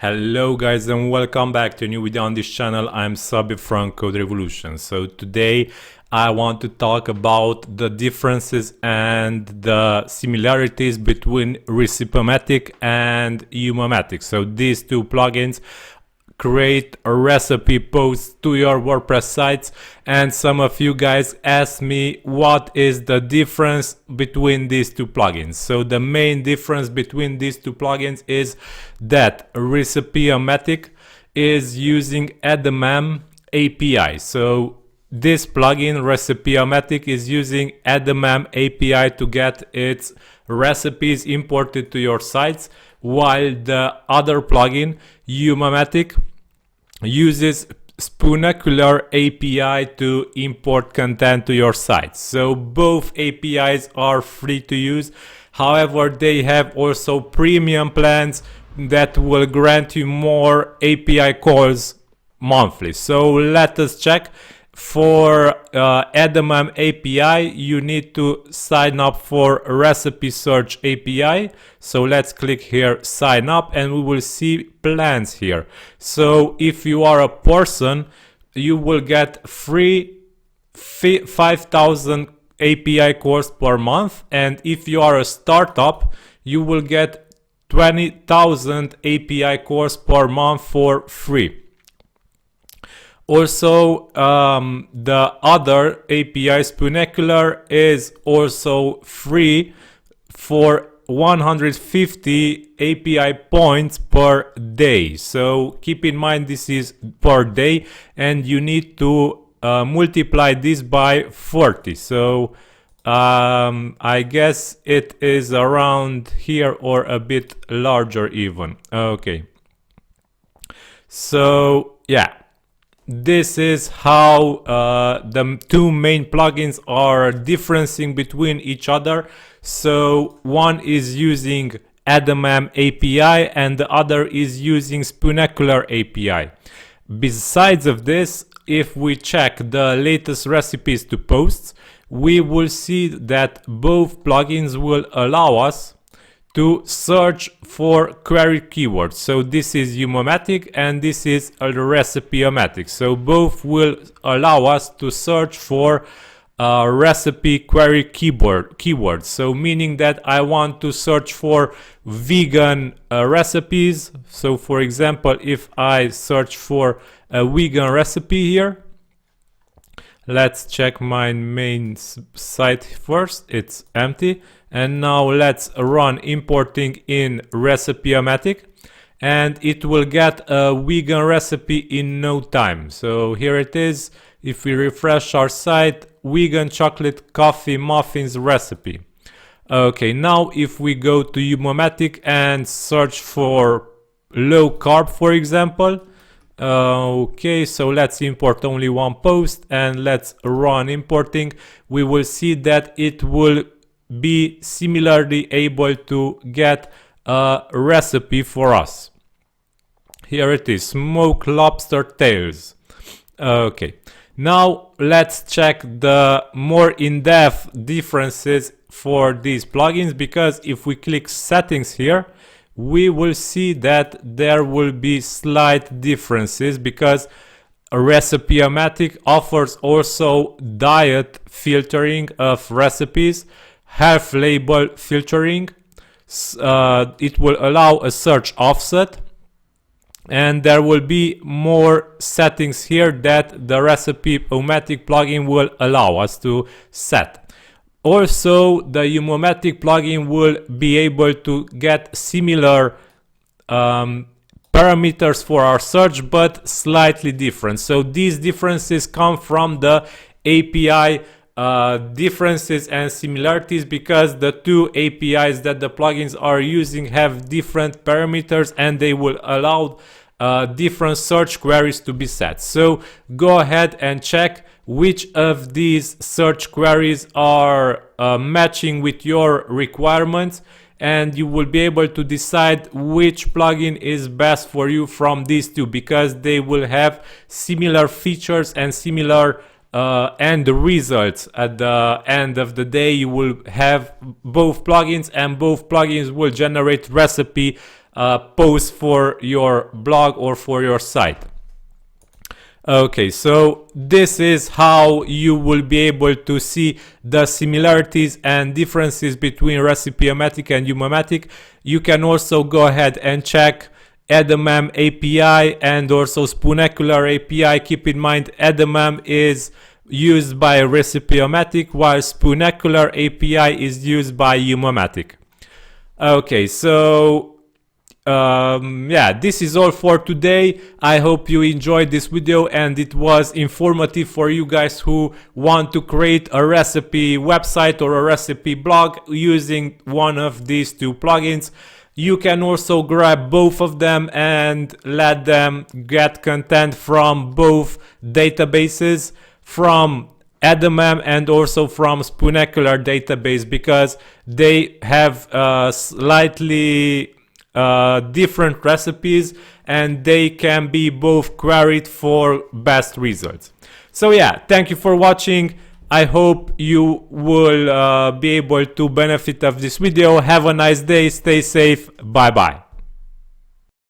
Hello guys and welcome back to a new video on this channel. I'm Sabi from CodeRevolution. So today I want to talk about the differences and the similarities between Recipeomatic and Yummomatic. So these two plugins create a recipe posts to your WordPress sites, and some of you guys asked me what is the difference between these two plugins. So the main difference between these two plugins is that Recipeomatic is using Edamam API. So this plugin Recipeomatic is using Edamam API to get its recipes imported to your sites, while the other plugin Yummomatic uses Spoonacular API to import content to your site. So both APIs are free to use. However, they have also premium plans that will grant you more API calls monthly. So let us check. For Edamam API, you need to sign up for Recipe Search API. So let's click here, sign up, and we will see plans here. So if you are a person, you will get free 5,000 API calls per month. And if you are a startup, you will get 20,000 API calls per month for free. Also, the other API, Spoonacular, is also free for 150 API points per day. So keep in mind this is per day, and you need to multiply this by 40. So I guess it is around here or a bit larger even. Okay. So yeah. This is how the two main plugins are differencing between each other. So one is using Edamam API and the other is using Spoonacular API. Besides of this, if we check the latest recipes to posts, we will see that both plugins will allow us to search for query keywords. So this is Yummomatic and this is Recipeomatic. So both will allow us to search for recipe query keywords. So meaning that I want to search for vegan recipes. So for example, if I search for a vegan recipe here, let's check my main site first. It's empty. And now let's run importing in Recipeomatic, and it will get a vegan recipe in no time. So here it is. If we refresh our site, vegan chocolate coffee muffins recipe. Okay, now if we go to Yummomatic and search for low carb, for example, okay, so let's import only one post and let's run importing. We will see that it will be similarly able to get a recipe for us. Here it is, smoked lobster tails. Okay, now let's check the more in-depth differences for these plugins, because if we click settings here, we will see that there will be slight differences, because Recipeomatic offers also diet filtering of recipes, health label filtering. It will allow a search offset, and there will be more settings here that the Recipeomatic plugin will allow us to set. Also, the Yummomatic plugin will be able to get similar parameters for our search, but slightly different. So these differences come from the API differences and similarities, because the two APIs that the plugins are using have different parameters and they will allow different search queries to be set. So go ahead and check which of these search queries are matching with your requirements, and you will be able to decide which plugin is best for you from these two, because they will have similar features and similar and the results. At the end of the day, you will have both plugins, and both plugins will generate recipe post for your blog or for your site. Okay, so this is how you will be able to see the similarities and differences between Recipeomatic and Yummomatic. You can also go ahead and check Edamam API and also Spoonacular API. Keep in mind, Edamam is used by Recipeomatic, while Spoonacular API is used by Yummomatic. Okay, so yeah, this is all for today. I hope you enjoyed this video and it was informative for you guys who want to create a recipe website or a recipe blog using one of these two plugins. You can also grab both of them and let them get content from both databases, from Edamam and also from Spoonacular database, because they have slightly different recipes and they can be both queried for best results. So yeah, thank you for watching. I hope you will be able to benefit of this video. Have a nice day, stay safe, bye bye.